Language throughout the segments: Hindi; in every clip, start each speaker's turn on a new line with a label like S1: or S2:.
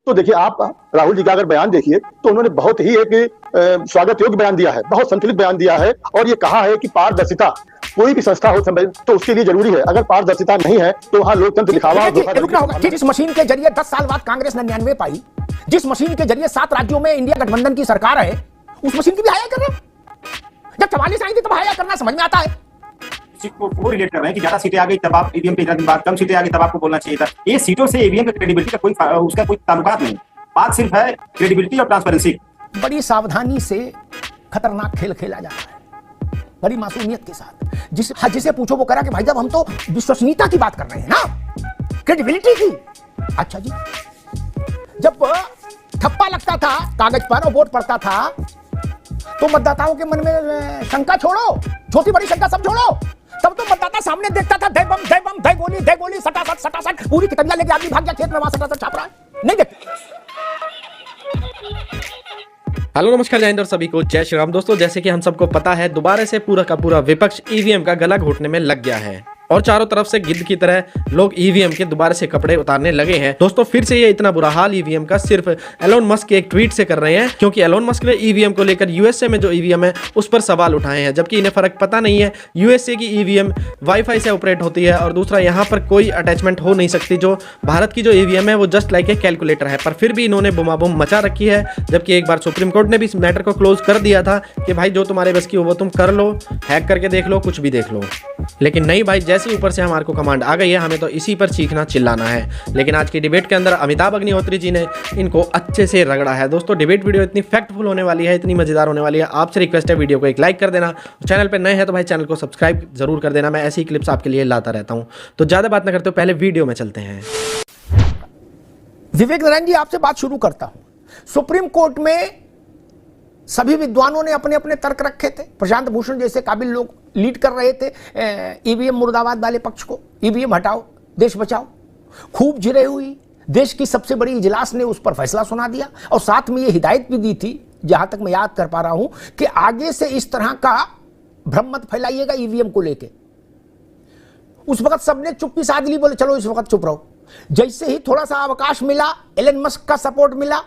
S1: तो देखिए, आप राहुल जी का अगर बयान देखिए तो उन्होंने बहुत ही एक स्वागत योग्य बयान दिया है, बहुत संतुलित बयान दिया है और ये कहा है कि पारदर्शिता कोई भी संस्था हो तो उसके लिए जरूरी है। अगर पारदर्शिता नहीं है तो वहां लोकतंत्र दिखावा
S2: जिस मशीन के जरिए 10 साल बाद कांग्रेस 99 पाई, जिस मशीन के जरिए 7 राज्यों में इंडिया गठबंधन की सरकार है, उस मशीन की भी हाया कर रहे हो। जब 44 आई थी तब हाया करना समझ में आता है।
S3: वो रिलेट कर रहे हैं कि ज्यादा सीटें आ गई तब आप ईवीएम पे दिन बाद कम सीटें आ गई तब आपको बोलना चाहिए था। ये सीटों से ईवीएम की क्रेडिबिलिटी का कोई ताल्लुकात नहीं। बात सिर्फ है क्रेडिबिलिटी और ट्रांसपेरेंसी।
S2: बड़ी सावधानी से खतरनाक खेल खेला जा रहा है, बड़ी मासूमियत के साथ। जिसे पूछो वो करा कि भाई साहब हम तो विश्वसनीयता की बात कर रहे हैं ना, क्रेडिबिलिटी की। अच्छा जी, जब ठप्पा लगता था कागज पर और वोट पड़ता था तो मतदाताओं के मन में शंका छोड़ो, छोटी बड़ी शंका सब छोड़ो, तब तो मतदाता सामने देखता था दे बम दे बम दे गोली सटासट पूरी किताबियां लेके आदमी भाग गया खेत में, वहां सटासट छाप रहा है, नहीं देखते।
S4: हेलो नमस्कार, जय हिंद और सभी को जय श्री राम। दोस्तों, जैसे कि हम सबको पता है, दोबारा से पूरा का पूरा विपक्ष ईवीएम का गला घोटने में लग गया है और चारों तरफ से गिद्ध की तरह लोग ईवीएम के दोबारा से कपड़े उतारने लगे हैं। दोस्तों, फिर से ये इतना बुरा हाल ईवीएम का सिर्फ एलोन मस्क के एक ट्वीट से कर रहे हैं, क्योंकि एलोन मस्क ने ईवीएम को लेकर यूएसए में जो ईवीएम है उस पर सवाल उठाए हैं, जबकि इन्हें फर्क पता नहीं है। यूएसए की ईवीएम वाईफाई से ऑपरेट होती है और दूसरा यहाँ पर कोई अटैचमेंट हो नहीं सकती। जो भारत की जो ईवीएम है वो जस्ट लाइक ए कैलकुलेटर है, पर फिर भी इन्होंने बुमाबुम मचा रखी है। जबकि एक बार सुप्रीम कोर्ट ने भी इस मैटर को क्लोज कर दिया था कि भाई जो तुम्हारे बस की वो तुम कर लो, हैक करके देख लो, कुछ भी देख लो। लेकिन नहीं भाई, जैसे ऊपर से हमारे को कमांड आ गई है, हमें तो इसी पर चीखना चिल्लाना है। लेकिन आज की डिबेट के अंदर अमिताभ अग्निहोत्री जी ने इनको अच्छे से रगड़ा है। दोस्तों, डिबेट वीडियो इतनी फैक्टफुल होने वाली है, इतनी मजेदार होने वाली है। आपसे रिक्वेस्ट है, वीडियो को एक लाइक कर देना, चैनल पर नए हैं तो भाई चैनल को सब्सक्राइब जरूर कर देना। मैं ऐसी क्लिप्स आपके लिए लाता रहता हूं। तो ज्यादा बात ना करते हो, पहले वीडियो में चलते हैं।
S2: विवेक नारायण जी, आपसे बात शुरू करता हूं। सुप्रीम कोर्ट में सभी विद्वानों ने अपने अपने तर्क रखे थे। प्रशांत भूषण जैसे काबिल लोग लीड कर रहे थे ईवीएम मुर्दाबाद वाले पक्ष को, ईवीएम हटाओ देश बचाओ। खूब जिरे हुई, देश की सबसे बड़ी इजलास ने उस पर फैसला सुना दिया और साथ में ये हिदायत भी दी थी, जहां तक मैं याद कर पा रहा हूं, कि आगे से इस तरह का भ्रम मत फैलाइएगा ईवीएम को लेके। उस वक्त सबने चुप्पी साध ली, बोले चलो इस वक्त चुप रहो। जैसे ही थोड़ा सा अवकाश मिला, एलन मस्क का सपोर्ट मिला,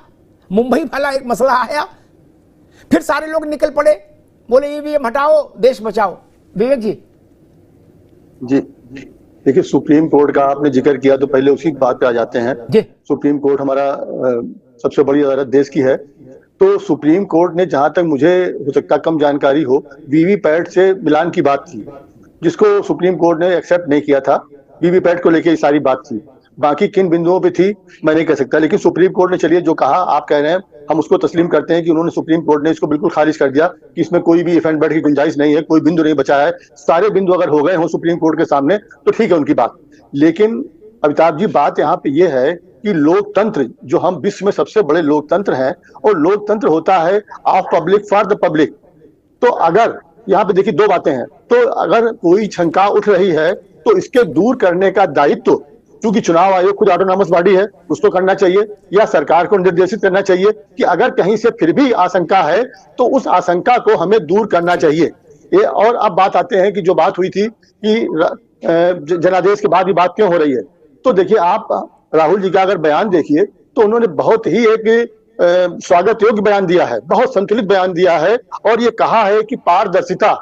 S2: मुंबई वाला एक मसला आया, फिर सारे लोग निकल पड़े, बोले ईवीएम हटाओ देश बचाओ। विवेक जी
S1: देखिए, सुप्रीम कोर्ट का आपने जिक्र किया तो पहले उसी बात पे आ जाते हैं। सुप्रीम कोर्ट हमारा सबसे बड़ी अदालत देश की है। तो सुप्रीम कोर्ट ने, जहां तक मुझे हो सकता कम जानकारी हो, वीवीपैट से मिलान की बात थी, जिसको सुप्रीम कोर्ट ने एक्सेप्ट नहीं किया था। वीवीपैट को लेकर सारी बात थी, बाकी किन बिंदुओं पे थी मैं नहीं कह सकता। लेकिन सुप्रीम कोर्ट ने, चलिए जो कहा आप कह रहे हैं, हम उसको तस्लीम करते हैं कि उन्होंने, सुप्रीम कोर्ट ने इसको बिल्कुल खारिज कर दिया कि इसमें कोई भी इफ एंड बट की गुंजाइश नहीं है, कोई बिंदु नहीं बचा है। सारे बिंदु अगर हो गए हों सुप्रीम कोर्ट के सामने तो ठीक है उनकी बात। लेकिन अमिताभ जी, बात यहाँ पे ये है कि लोकतंत्र, जो हम विश्व में सबसे बड़े लोकतंत्र हैं, और लोकतंत्र होता है of public for the public. तो अगर यहाँ पे देखिए दो बातें हैं, तो अगर कोई शंका उठ रही है तो इसके दूर करने का दायित्व, क्योंकि चुनाव आयोग खुद ऑटोनॉमस बॉडी है, उसको करना चाहिए, या सरकार को निर्देशित करना चाहिए कि अगर कहीं से फिर भी आशंका है तो उस आशंका को हमें दूर करना चाहिए। ये, और अब बात आते हैं कि जो बात हुई थी कि जनादेश के बाद भी बात क्यों हो रही है। तो देखिए, आप राहुल जी का अगर बयान देखिए तो उन्होंने बहुत ही एक स्वागत योग्य बयान दिया है, बहुत संतुलित बयान दिया है और ये कहा है कि पारदर्शिता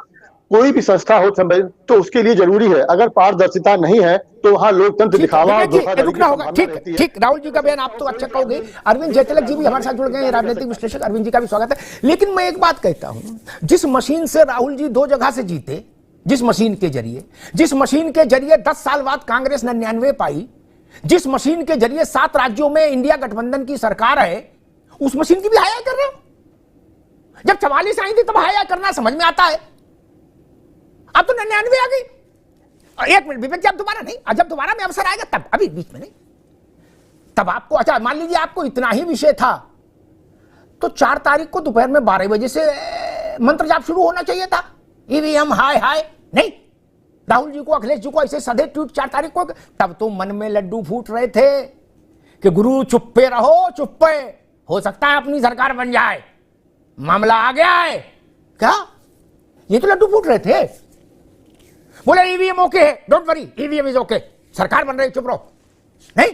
S1: कोई भी संस्था हो तो उसके लिए जरूरी है। अगर पारदर्शिता नहीं है तो वहां लोकतंत्र दिखावा
S2: रुकना होगा। ठीक, राहुल जी का बयान आप तो अच्छा कहोगे। अरविंद जयतिलक जी भी हमारे साथ जुड़ गए हैं, राजनीतिक विश्लेषक। अरविंद जी का भी स्वागत है। लेकिन मैं एक बात कहता हूं, जिस मशीन से राहुल जी 2 जगह से जीते, जिस मशीन के जरिए 10 साल बाद कांग्रेस 99 पाई, जिस मशीन के जरिए 7 राज्यों में इंडिया गठबंधन की सरकार है, उस मशीन की भी हाया कर रहे हो। जब 44 आई थी तब हाया करना समझ में आता है, अब तो 99 आ गई। एक मिनट विवेक जी, अब दोबारा नहीं, जब दोबारा में अवसर आएगा तब, अभी बीच में नहीं। तब आपको, अच्छा मान लीजिए आपको इतना ही विषय था तो 4 तारीख को दोपहर में 12 बजे से मंत्र जाप शुरू होना चाहिए था। ईवीएम हाय हाय नहीं, राहुल जी को, अखिलेश जी को ऐसे सदे ट्वीट 4 तारीख को, तब तो मन में लड्डू फूट रहे थे कि गुरु चुप्पे रहो, चुप्पे, हो सकता है अपनी सरकार बन जाए, मामला आ गया है क्या, ये तो लड्डू फूट रहे थे। बोले ईवीएम ओके है, don't worry, EVM is okay, सरकार बन रही, चुप रहो। नहीं,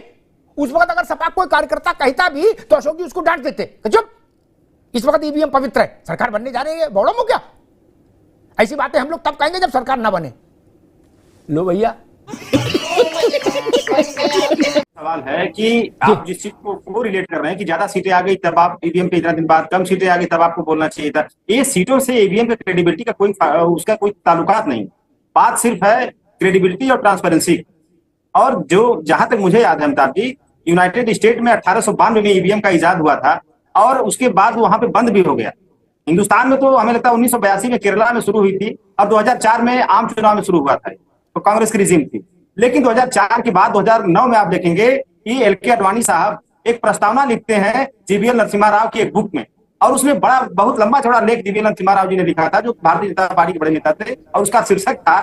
S2: उस वक्त अगर सपा कोई कार्यकर्ता कहता भी तो अशोक जी उसको डांट देते, चुप, इस वक्त ईवीएम पवित्र है, सरकार बनने जा रही है, बौड़ो मो क्या? ऐसी बातें हम लोग तब कहेंगे जब सरकार ना बने। लो भैया
S3: सवाल है कि आप जिस चीज को रिलेट कर रहे हैं कि ज्यादा सीटें आ गई तब आप ईवीएम पे इतना दिन बाद, कम सीटें आ गई तब आपको बोलना चाहिए था, ये सीटों से ईवीएम की क्रेडिबिलिटी का उसका कोई ताल्लुकात नहीं। बात सिर्फ है क्रेडिबिलिटी और ट्रांसपेरेंसी। और जो जहां तक मुझे याद है अमिताभ जी, यूनाइटेड स्टेट में 1892 में ईवीएम का इजाद हुआ था और उसके बाद वहां पे बंद भी हो गया। हिंदुस्तान में तो हमें लगता है 1982 में केरला में शुरू हुई थी और 2004 में आम चुनाव में शुरू हुआ था, तो कांग्रेस की रिजीम थी। लेकिन 2004 के बाद 2009 में आप देखेंगे कि एल.के. अडवाणी साहब एक प्रस्तावना लिखते हैं जीवीएल नरसिम्हा राव की एक बुक में, और उसमें बहुत लंबा चौड़ा लेख जीवीएल नरसिम्हा राव जी ने लिखा था, जो भारतीय जनता पार्टी के बड़े नेता थे, और उसका शीर्षक था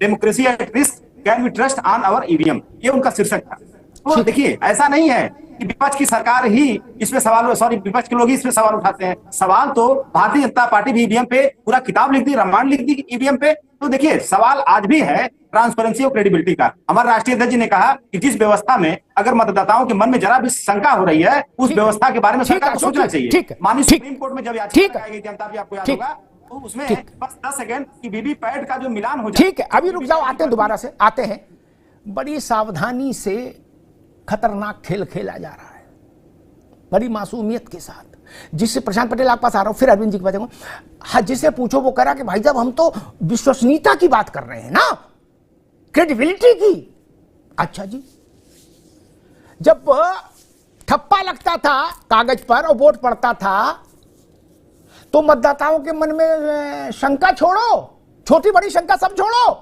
S3: democracy at risk, can we trust on our EVM, ये उनका शीर्षक था। तो देखिए, ऐसा नहीं है कि विपक्ष की सरकार ही इसमें सवाल, सॉरी विपक्ष के लोग ही इसमें सवाल उठाते हैं। सवाल तो भारतीय जनता पार्टी भी ईवीएम पे पूरा किताब लिख दी, रामायण लिख दी ईवीएम पे। तो देखिए, सवाल आज भी है ट्रांसपेरेंसी और क्रेडिबिलिटी का। हमारे राष्ट्रीय अध्यक्ष जी ने कहा कि जिस व्यवस्था में अगर मतदाताओं के मन में जरा भी शंका हो रही है, उस व्यवस्था के बारे में सरकार को सोचना चाहिए। माननीय सुप्रीम कोर्ट में जब याचिका लगाई गई थी, अमिताभ जी आपको याद होगा, तो उसमें बस 10 सेकंड की वीवीपैट का जो मिलान हो जाए।
S2: ठीक है, अभी रुक जाओ, आते हैं, दोबारा से आते हैं। बड़ी सावधानी से खतरनाक खेल खेला जा रहा है, बड़ी मासूमियत के साथ। जिससे प्रशांत पटेल आपके पास आ रहा हूं, फिर अरविंद जी के पास जाऊंगा। हाँ, जिसे पूछो वो करा कि भाई साहब हम तो विश्वसनीयता की बात कर रहे हैं ना, क्रेडिबिलिटी की। अच्छा जी, जब ठप्पा लगता था कागज पर और वोट पड़ता था तो मतदाताओं के मन में शंका छोड़ो, छोटी बड़ी शंका सब छोड़ो,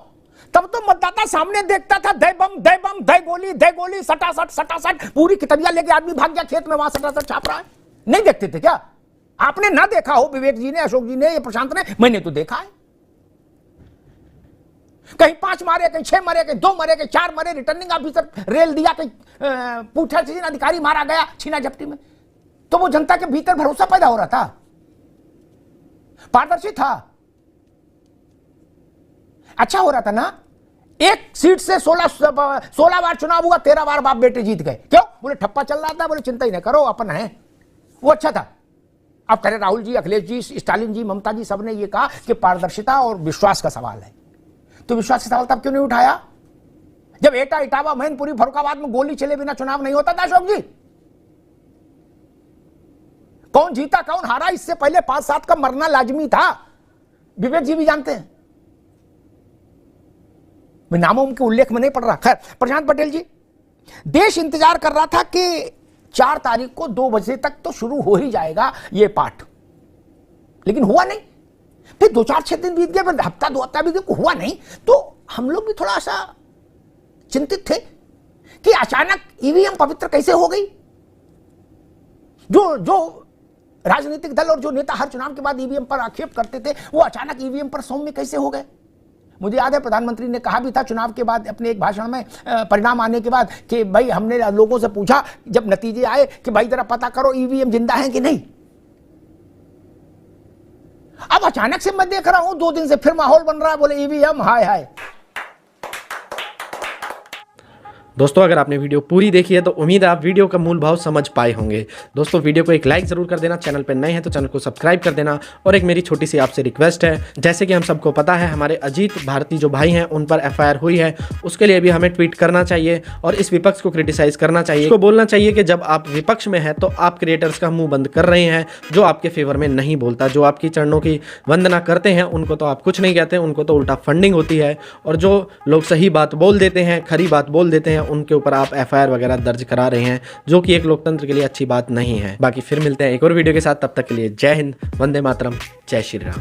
S2: तब तो मतदाता सामने देखता था, दे बम दे बम, दे गोली, सटासट सटासट, पूरी किताबियां लेके आदमी भाग गया खेत में, वहां सटासट छाप रहा है। नहीं देखते थे क्या? आपने ना देखा हो, विवेक जी ने, अशोक जी ने, ये प्रशांत ने, मैंने तो देखा है। कहीं 5 मारे, कहीं 6 मरे, कहीं 2 मरे, कहीं 4 मरे, रिटर्निंग ऑफिसर रेल दिया, कहीं पूछा अधिकारी मारा गया छीना झपटी में। तो वो जनता के भीतर भरोसा पैदा हो रहा था, पारदर्शी था, अच्छा हो रहा था ना। एक सीट से 16 बार चुनाव हुआ, 13 बार बाप बेटे जीत गए। क्यों? बोले ठप्पा चल रहा था, बोले चिंता ही न करो, अपन है, वो अच्छा था। अब कह रहे राहुल जी, अखिलेश जी, स्टालिन जी, ममता जी, सबने ये कहा कि पारदर्शिता और विश्वास का सवाल है। तो विश्वास का सवाल तब क्यों नहीं उठाया जब एटा, इटावा, मैनपुरी, फरुखाबाद में गोली चले बिना चुनाव नहीं होता था? अशोक जी, कौन जीता कौन हारा, इससे पहले 5-7 का मरना लाजमी था, विवेक जी भी जानते हैं। मैं नामों के उल्लेख में नहीं पढ़ रहा। खैर, प्रशांत पटेल जी, देश इंतजार कर रहा था कि 4 तारीख को 2 बजे तक तो शुरू हो ही जाएगा ये पाठ, लेकिन हुआ नहीं। फिर 2-4-6 दिन बीत गए, फिर हफ्ता 2 हफ्ता बीत गया, हुआ नहीं। तो हम लोग भी थोड़ा सा चिंतित थे कि अचानक ईवीएम पवित्र कैसे हो गई। जो राजनीतिक दल और जो नेता हर चुनाव के बाद ईवीएम पर आक्षेप करते थे, वो अचानक ईवीएम पर सौम्य कैसे हो गए। मुझे याद है प्रधानमंत्री ने कहा भी था चुनाव के बाद अपने एक भाषण में, परिणाम आने के बाद, कि भाई हमने लोगों से पूछा जब नतीजे आए कि भाई जरा पता करो ईवीएम जिंदा है कि नहीं। अब अचानक से मैं देख रहा हूं 2 दिन से फिर माहौल बन रहा है, बोले ईवीएम हाय हाय।
S4: दोस्तों, अगर आपने वीडियो पूरी देखी है तो उम्मीद है आप वीडियो का मूल भाव समझ पाए होंगे। दोस्तों, वीडियो को एक लाइक जरूर कर देना, चैनल पर नए हैं तो चैनल को सब्सक्राइब कर देना। और एक मेरी छोटी सी आपसे रिक्वेस्ट है, जैसे कि हम सबको पता है हमारे अजीत भारती जो भाई हैं उन पर FIR हुई है, उसके लिए भी हमें ट्वीट करना चाहिए और इस विपक्ष को क्रिटिसाइज करना चाहिए। उसको बोलना चाहिए कि जब आप विपक्ष में हैं तो आप क्रिएटर्स का मुंह बंद कर रहे हैं, जो आपके फेवर में नहीं बोलता, जो आपकी चरणों की वंदना करते हैं उनको तो आप कुछ नहीं कहते, उनको तो उल्टा फंडिंग होती है। और जो लोग सही बात बोल देते हैं, खरी बात बोल देते हैं, उनके ऊपर आप FIR वगैरह दर्ज करा रहे हैं, जो कि एक लोकतंत्र के लिए अच्छी बात नहीं है। बाकी फिर मिलते हैं एक और वीडियो के साथ, तब तक के लिए जय हिंद, वंदे मातरम, जय श्री राम।